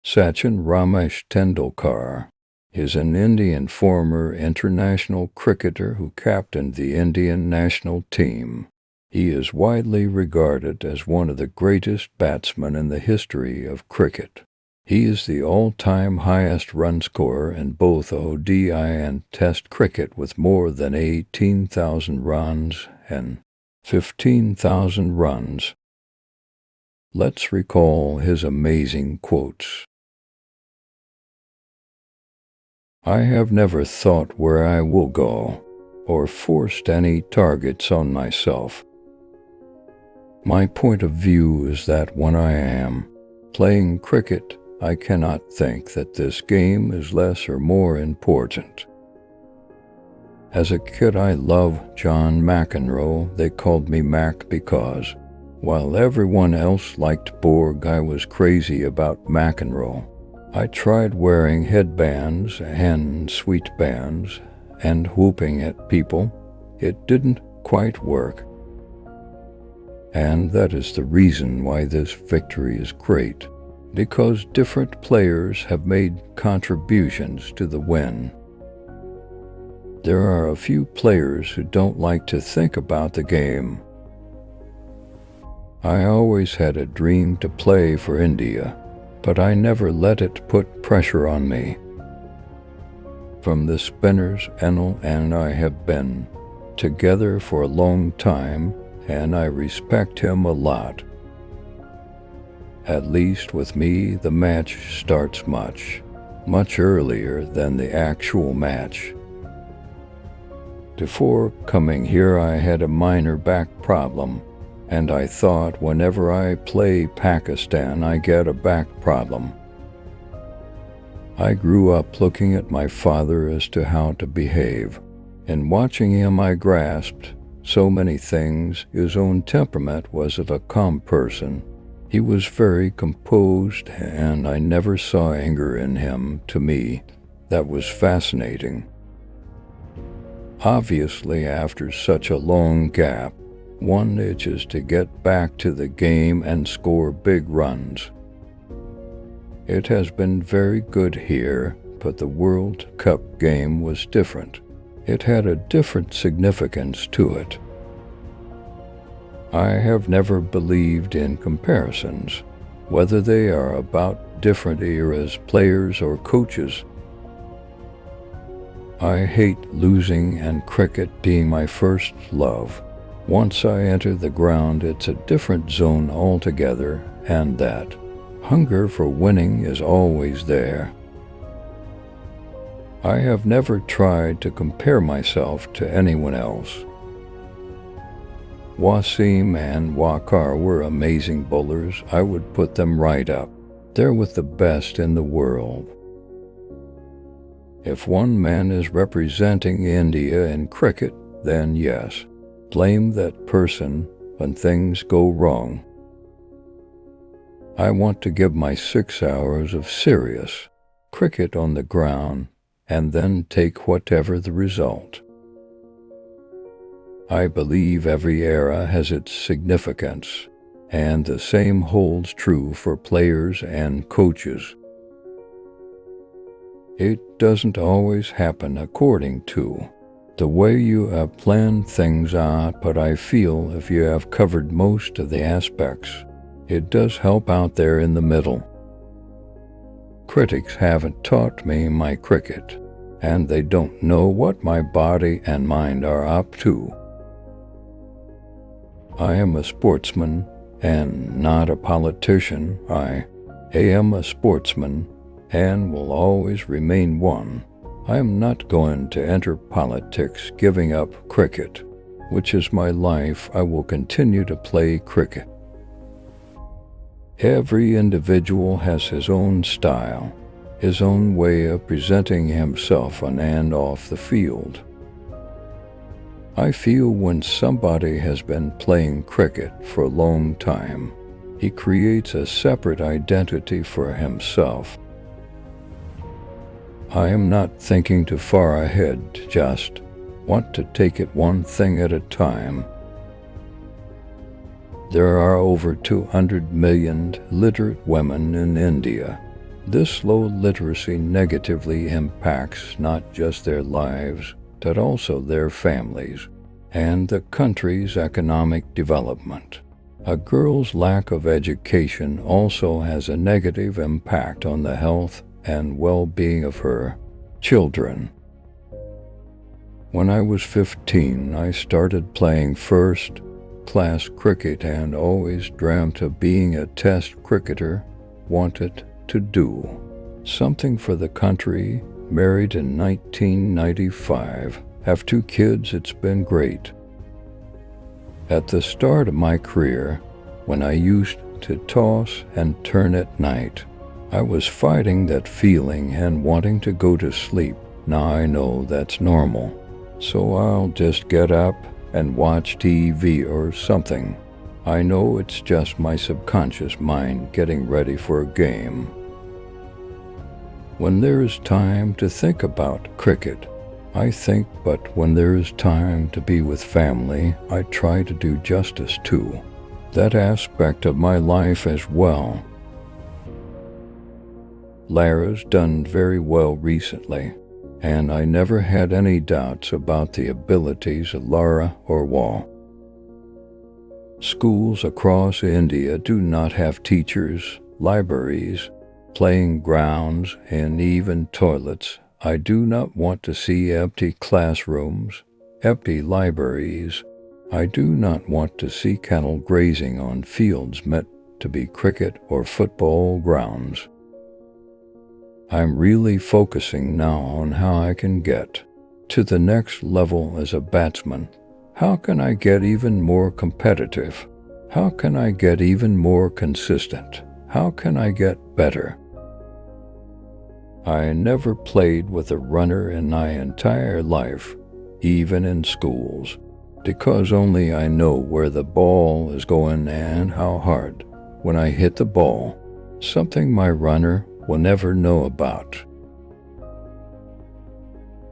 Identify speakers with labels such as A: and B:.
A: Sachin Tendulkar is an Indian former international cricketer who captained the Indian national team. He is widely regarded as one of the greatest batsmen in the history of cricket. He is the all-time highest run scorer in both ODI and Test cricket with more than 18,000 runs and 15,000 runs. Let's recall his amazing quotes. "I have never thought where I will go, or forced any targets on myself. My point of view is that when I am playing cricket, I cannot think that this game is less or more important. As a kid, I loved John McEnroe. They called me Mac because, while everyone else liked Borg, I was crazy about McEnroe. I tried wearing headbands and sweet bands and whooping at people. It didn't quite work. And that is the reason why this victory is great, because different players have made contributions to the win. There are a few players who don't like to think about the game. I always had a dream to play for India, but I never let it put pressure on me. From the spinners, Enel and I have been together for a long time, and I respect him a lot. At least with me, the match starts much earlier than the actual match. Before coming here, I had a minor back problem, and I thought whenever I play Pakistan, I get a back problem. I grew up looking at my father as to how to behave. In watching him, I grasped so many things. His own temperament was of a calm person. He was very composed, and I never saw anger in him. To me, that was fascinating. Obviously, after such a long gap, one itches to get back to the game and score big runs. It has been very good here, but the World Cup game was different. It had a different significance to it. I have never believed in comparisons, whether they are about different eras, players, or coaches. I hate losing, and cricket being my first love. Once I enter the ground, it's a different zone altogether, and that hunger for winning is always there. I have never tried to compare myself to anyone else. Wasim and Waqar were amazing bowlers. I would put them right up there with the best in the world. If one man is representing India in cricket, then yes, blame that person when things go wrong. I want to give my 6 hours of serious cricket on the ground and then take whatever the result. I believe every era has its significance, and the same holds true for players and coaches. It doesn't always happen according to the way you have planned things out, but I feel if you have covered most of the aspects, it does help out there in the middle. Critics haven't taught me my cricket, and they don't know what my body and mind are up to. I am a sportsman and not a politician. I am a sportsman and will always remain one. I am not going to enter politics, giving up cricket, which is my life. I will continue to play cricket. Every individual has his own style, his own way of presenting himself on and off the field. I feel when somebody has been playing cricket for a long time, he creates a separate identity for himself. I am not thinking too far ahead, just want to take it one thing at a time. There are over 200 million literate women in India. This low literacy negatively impacts not just their lives, but also their families and the country's economic development. A girl's lack of education also has a negative impact on the health and well-being of her children. When I was 15, I started playing first-class cricket and always dreamt of being a test cricketer, wanted to do something for the country, married in 1995, have 2 kids, it's been great. At the start of my career, when I used to toss and turn at night, I was fighting that feeling and wanting to go to sleep. Now I know that's normal, so I'll just get up and watch TV or something. I know it's just my subconscious mind getting ready for a game. When there is time to think about cricket, I think, but when there is time to be with family, I try to do justice to that aspect of my life as well. Lara's done very well recently, and I never had any doubts about the abilities of Lara or Wal. Schools across India do not have teachers, libraries, playing grounds, and even toilets. I do not want to see empty classrooms, empty libraries. I do not want to see cattle grazing on fields meant to be cricket or football grounds. I'm really focusing now on how I can get to the next level as a batsman. How can I get even more competitive? How can I get even more consistent? How can I get better? I never played with a runner in my entire life, even in schools, because only I know where the ball is going and how hard when I hit the ball, something my runner will never know about.